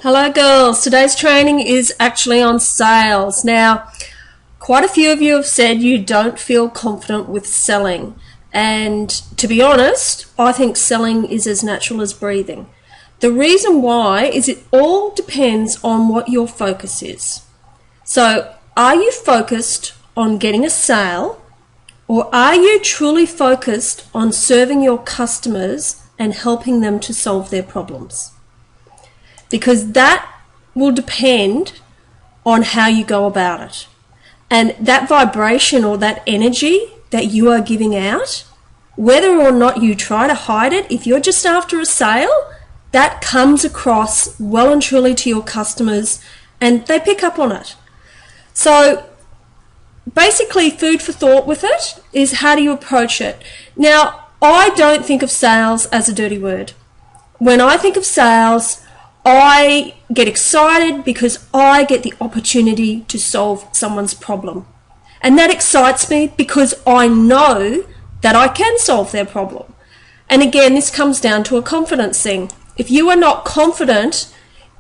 Hello girls, today's training is actually on sales. Now, quite a few of you have said you don't feel confident with selling, and to be honest, I think selling is as natural as breathing. The reason why is it all depends on what your focus is. So, are you focused on getting a sale, or are you truly focused on serving your customers and helping them to solve their problems? Because that will depend on how you go about it. And that vibration or that energy that you are giving out, whether or not you try to hide it, if you're just after a sale, that comes across well and truly to your customers and they pick up on it. So basically, food for thought with it is, how do you approach it? Now, I don't think of sales as a dirty word. When I think of sales, I get excited because I get the opportunity to solve someone's problem. And that excites me because I know that I can solve their problem. And again, this comes down to a confidence thing. If you are not confident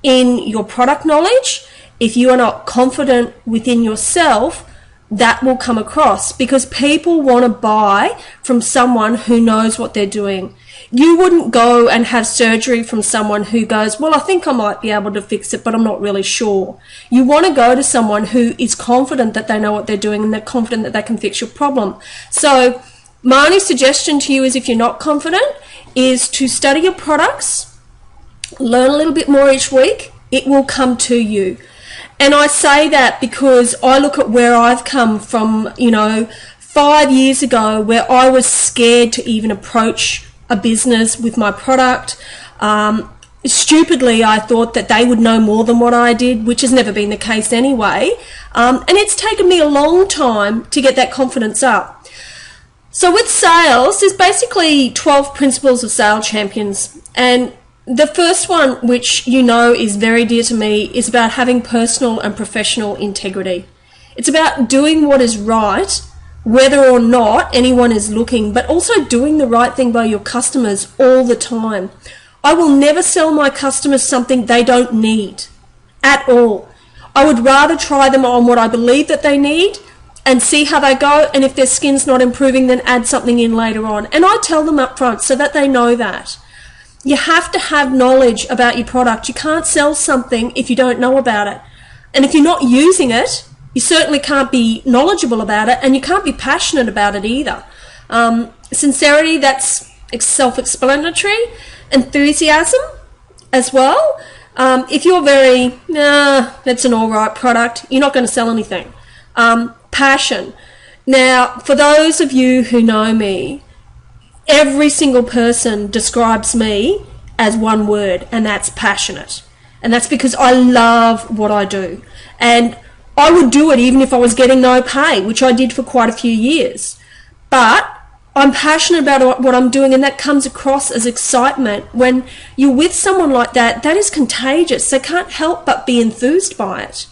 in your product knowledge, if you are not confident within yourself, that will come across, because people want to buy from someone who knows what they're doing. You wouldn't go and have surgery from someone who goes, well, I think I might be able to fix it, but I'm not really sure. You want to go to someone who is confident that they know what they're doing and they're confident that they can fix your problem. So my only suggestion to you is, if you're not confident, is to study your products, learn a little bit more each week. It will come to you. And I say that because I look at where I've come from, 5 years ago, where I was scared to even approach a business with my product. Stupidly, I thought that they would know more than what I did, which has never been the case anyway. And it's taken me a long time to get that confidence up. So with sales, there's basically 12 principles of sales champions. And the first one, which is very dear to me, is about having personal and professional integrity. It's about doing what is right, whether or not anyone is looking, but also doing the right thing by your customers all the time. I will never sell my customers something they don't need at all. I would rather try them on what I believe that they need and see how they go, and if their skin's not improving, then add something in later on. And I tell them up front so that they know that. You have to have knowledge about your product. You can't sell something if you don't know about it. And if you're not using it, you certainly can't be knowledgeable about it, and you can't be passionate about it either. Sincerity, that's self-explanatory. Enthusiasm as well. If you're very, that's an alright product, you're not going to sell anything. Passion. Now, for those of you who know me, every single person describes me as one word, and that's passionate. And that's because I love what I do. And I would do it even if I was getting no pay, which I did for quite a few years. But I'm passionate about what I'm doing, and that comes across as excitement. When you're with someone like that, that is contagious. They can't help but be enthused by it.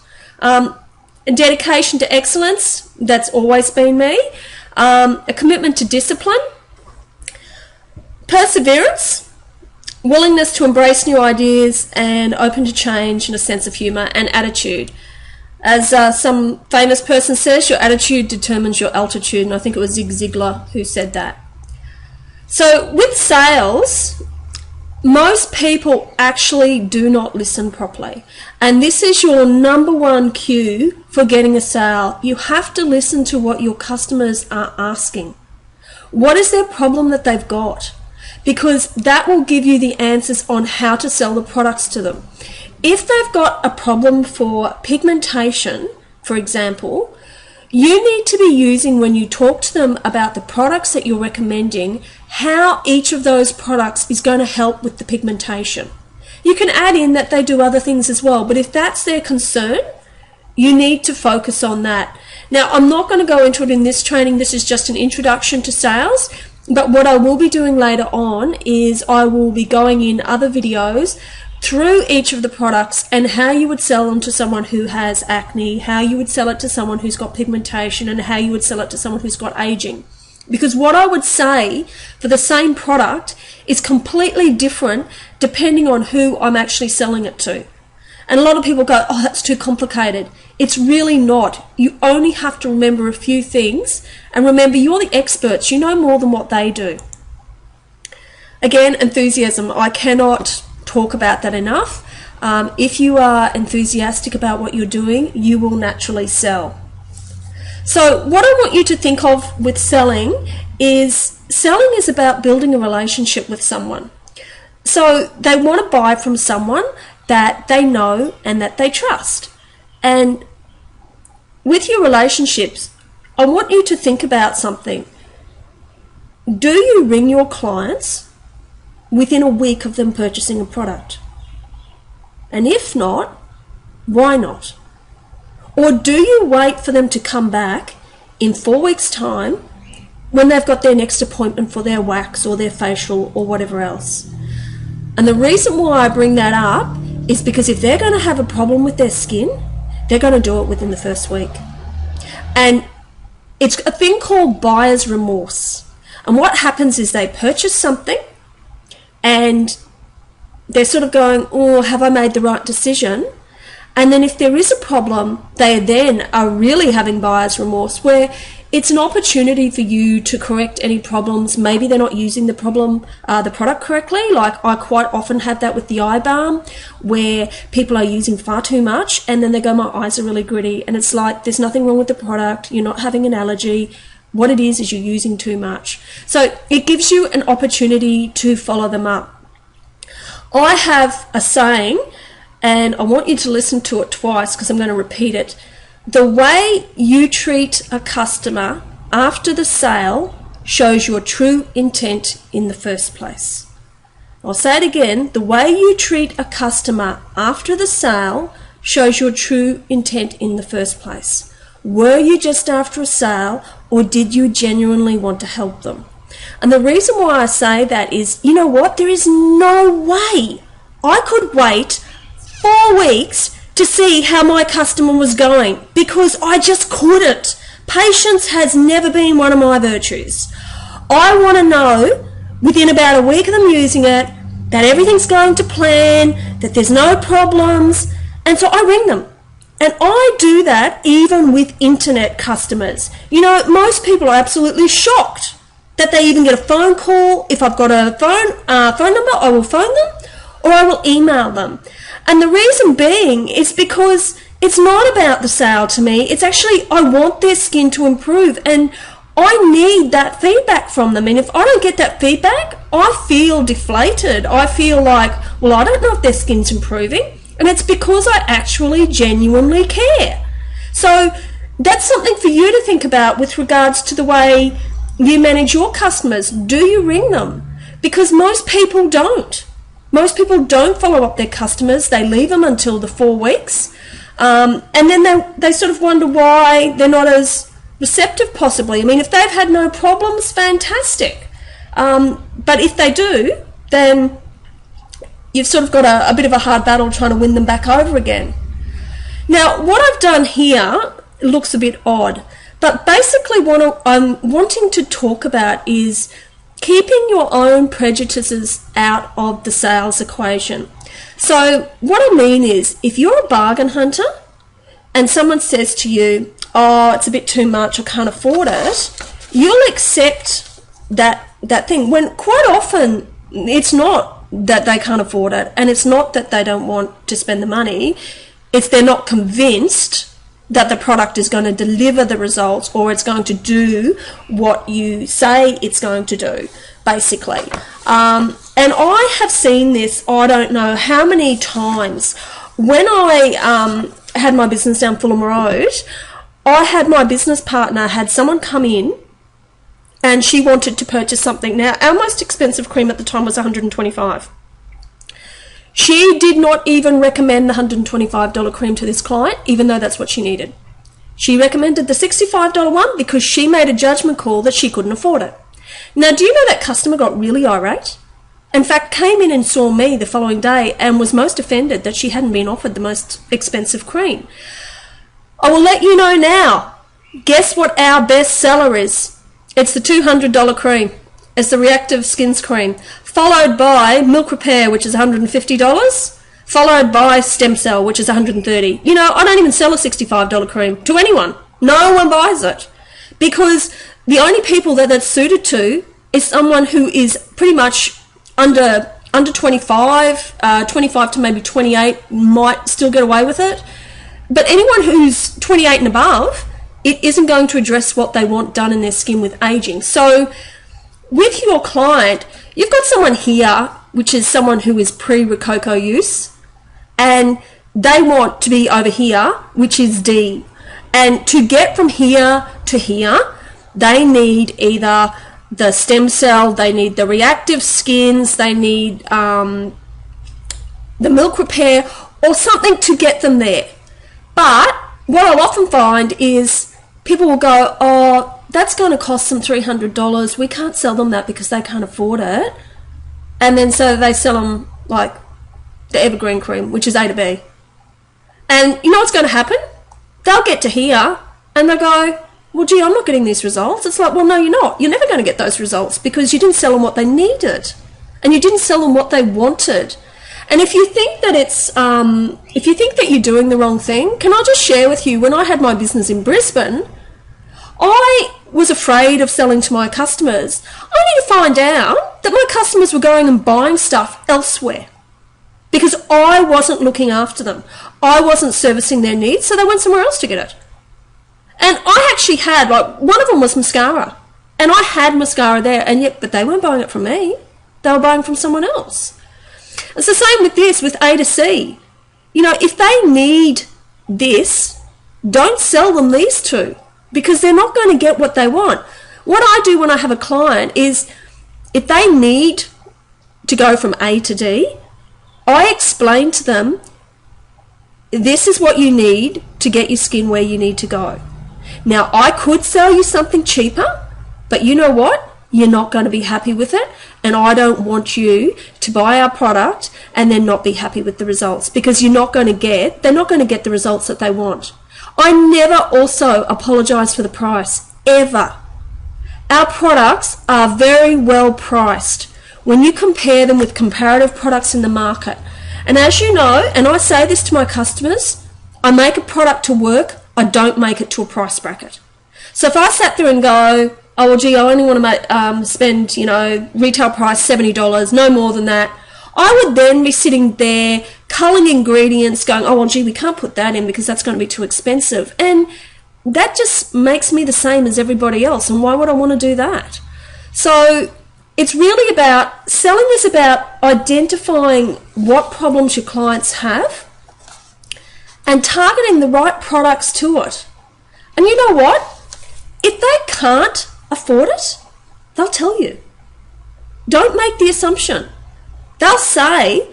Dedication to excellence, that's always been me. A commitment to discipline. Perseverance, willingness to embrace new ideas, and open to change, and a sense of humour and attitude. As some famous person says, your attitude determines your altitude, and I think it was Zig Ziglar who said that. So with sales, most people actually do not listen properly, and this is your number one cue for getting a sale. You have to listen to what your customers are asking. What is their problem that they've got? Because that will give you the answers on how to sell the products to them. If they've got a problem for pigmentation, for example, you need to be using, when you talk to them about the products that you're recommending, how each of those products is going to help with the pigmentation. You can add in that they do other things as well, but if that's their concern, you need to focus on that. Now, I'm not going to go into it in this training. This is just an introduction to sales. But what I will be doing later on is I will be going in other videos through each of the products and how you would sell them to someone who has acne, how you would sell it to someone who's got pigmentation, and how you would sell it to someone who's got aging. Because what I would say for the same product is completely different depending on who I'm actually selling it to. And a lot of people go, oh, that's too complicated. It's really not. You only have to remember a few things. And remember, you're the experts. You know more than what they do. Again, enthusiasm. I cannot talk about that enough. If you are enthusiastic about what you're doing, you will naturally sell. So what I want you to think of with selling is about building a relationship with someone. So they want to buy from someone that they know and that they trust. And with your relationships, I want you to think about something. Do you ring your clients within a week of them purchasing a product? And if not, why not? Or do you wait for them to come back in 4 weeks' time when they've got their next appointment for their wax or their facial or whatever else? And the reason why I bring that up is because if they're going to have a problem with their skin, they're going to do it within the first week. And it's a thing called buyer's remorse. And what happens is they purchase something and they're sort of going, oh, have I made the right decision? And then if there is a problem, they then are really having buyer's remorse, where it's an opportunity for you to correct any problems. Maybe they're not using the product correctly. Like I quite often have that with the eye balm, where people are using far too much and then they go, my eyes are really gritty. And it's like, there's nothing wrong with the product. You're not having an allergy. What it is you're using too much. So it gives you an opportunity to follow them up. I have a saying, and I want you to listen to it twice because I'm going to repeat it. The way you treat a customer after the sale shows your true intent in the first place. I'll say it again. The way you treat a customer after the sale shows your true intent in the first place. Were you just after a sale, or did you genuinely want to help them? And the reason why I say that is, you know what? There is no way I could wait 4 weeks to see how my customer was going, because I just couldn't. Patience has never been one of my virtues. I want to know within about a week of them using it that everything's going to plan, that there's no problems, and so I ring them. And I do that even with internet customers. You know, most people are absolutely shocked that they even get a phone call. If I've got a phone number, I will phone them or I will email them. And the reason being is because it's not about the sale to me. It's actually, I want their skin to improve and I need that feedback from them. And if I don't get that feedback, I feel deflated. I feel like, well, I don't know if their skin's improving. And it's because I actually genuinely care. So that's something for you to think about with regards to the way you manage your customers. Do you ring them? Because most people don't. Most people don't follow up their customers. They leave them until the 4 weeks. And then they sort of wonder why they're not as receptive possibly. I mean, if they've had no problems, fantastic. But if they do, then you've sort of got a bit of a hard battle trying to win them back over again. Now, what I've done here looks a bit odd, but basically what I'm wanting to talk about is keeping your own prejudices out of the sales equation. So what I mean is, if you're a bargain hunter and someone says to you, oh, it's a bit too much, I can't afford it, you'll accept that thing, when quite often it's not that they can't afford it, and it's not that they don't want to spend the money, it's they're not convinced that the product is going to deliver the results or it's going to do what you say it's going to do, basically. And I have seen this, I don't know how many times. When I had my business down Fulham Road, I had my business partner had someone come in and she wanted to purchase something. Now, our most expensive cream at the time was $125. She did not even recommend the $125 cream to this client, even though that's what she needed. She recommended the $65 one because she made a judgment call that she couldn't afford it. Now, do you know that customer got really irate? In fact, came in and saw me the following day and was most offended that she hadn't been offered the most expensive cream. I will let you know now. Guess what our best seller is? It's the $200 cream. It's the Reactive Skins cream, followed by Milk Repair, which is $150, followed by stem cell, which is $130. You know, I don't even sell a $65 cream to anyone. No one buys it, because the only people that that's suited to is someone who is pretty much under 25, 25 to maybe 28 might still get away with it. But anyone who's 28 and above, it isn't going to address what they want done in their skin with aging. So with your client, you've got someone here, which is someone who is pre-Rococo use, and they want to be over here, which is D. And to get from here to here, they need either the stem cell, they need the reactive skins, they need the milk repair, or something to get them there. But what I'll often find is people will go, oh, that's going to cost them $300. We can't sell them that because they can't afford it. And then so they sell them like the evergreen cream, which is A to B. And you know what's going to happen? They'll get to here and they'll go, well, gee, I'm not getting these results. It's like, well, no, you're not. You're never going to get those results because you didn't sell them what they needed and you didn't sell them what they wanted. And if you think that if you think that you're doing the wrong thing, can I just share with you, when I had my business in Brisbane, I was afraid of selling to my customers. I need to find out that my customers were going and buying stuff elsewhere because I wasn't looking after them. I wasn't servicing their needs, so they went somewhere else to get it. And I actually had, like, one of them was mascara, and I had mascara there, and yet, but they weren't buying it from me. They were buying from someone else. It's the same with this, with A to C. You know, if they need this, don't sell them these two because they're not going to get what they want. What I do when I have a client is, if they need to go from A to D, I explain to them, this is what you need to get your skin where you need to go. Now, I could sell you something cheaper, but you know what? You're not going to be happy with it, and I don't want you to buy our product and then not be happy with the results, because they're not going to get the results that they want. I never also apologize for the price, ever. Our products are very well priced when you compare them with comparative products in the market. And as you know, and I say this to my customers, I make a product to work, I don't make it to a price bracket. So if I sat there and go, oh, well, gee, I only want to spend, you know, retail price $70, no more than that, I would then be sitting there culling ingredients going, oh, well, gee, we can't put that in because that's going to be too expensive. And that just makes me the same as everybody else. And why would I want to do that? So it's really about, selling is about identifying what problems your clients have and targeting the right products to it. And you know what? If they can't afford it, they'll tell you. Don't make the assumption. They'll say,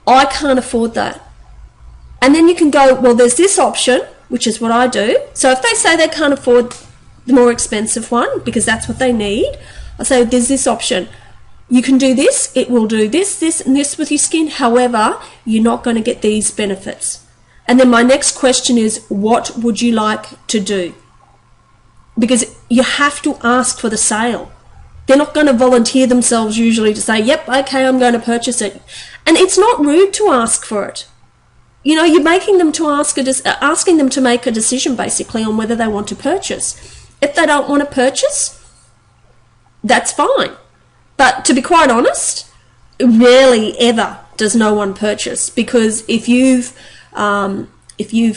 I can't afford that. And then you can go, well, there's this option, which is what I do. So if they say they can't afford the more expensive one because that's what they need, I say, there's this option. You can do this, it will do this, this, and this with your skin. However, you're not going to get these benefits. And then my next question is, what would you like to do? Because you have to ask for the sale. They're not going to volunteer themselves usually to say, yep, okay, I'm going to purchase it. And it's not rude to ask for it. You know, you're making them to asking them to make a decision basically on whether they want to purchase. If they don't want to purchase, that's fine. But to be quite honest, rarely ever does no one purchase, because if you've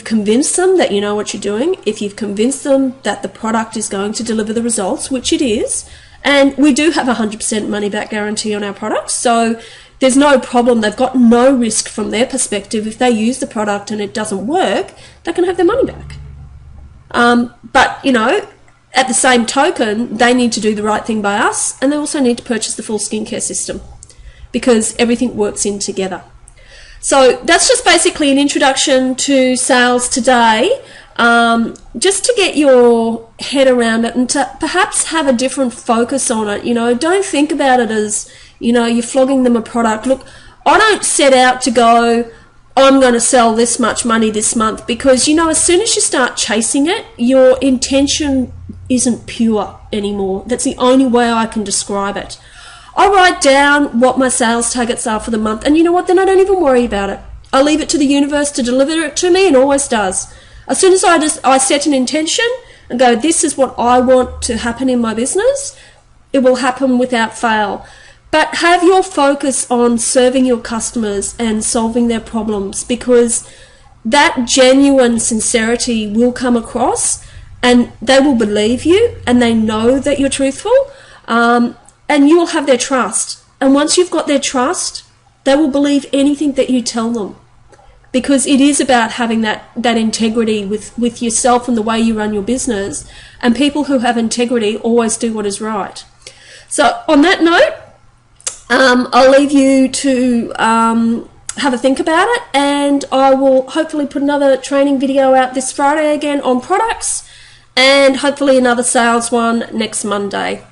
convinced them that you know what you're doing, if you've convinced them that the product is going to deliver the results, which it is, and we do have a 100% money back guarantee on our products, so there's no problem. They've got no risk from their perspective. If they use the product and it doesn't work, they can have their money back. But, you know, at the same token, they need to do the right thing by us, and they also need to purchase the full skincare system because everything works in together. So that's just basically an introduction to sales today, just to get your head around it and to perhaps have a different focus on it. You know, don't think about it as, you know, you're flogging them a product. Look, I don't set out to go, I'm going to sell this much money this month, because, you know, as soon as you start chasing it, your intention isn't pure anymore. That's the only way I can describe it. I write down what my sales targets are for the month, and you know what, then I don't even worry about it. I leave it to the universe to deliver it to me, and always does. As soon as I set an intention and go, this is what I want to happen in my business, it will happen without fail. But have your focus on serving your customers and solving their problems, because that genuine sincerity will come across, and they will believe you, and they know that you're truthful, and you will have their trust. And once you've got their trust, they will believe anything that you tell them, because it is about having that integrity with yourself and the way you run your business. And people who have integrity always do what is right. So on that note, I'll leave you to have a think about it, and I will hopefully put another training video out this Friday again on products, and hopefully another sales one next Monday.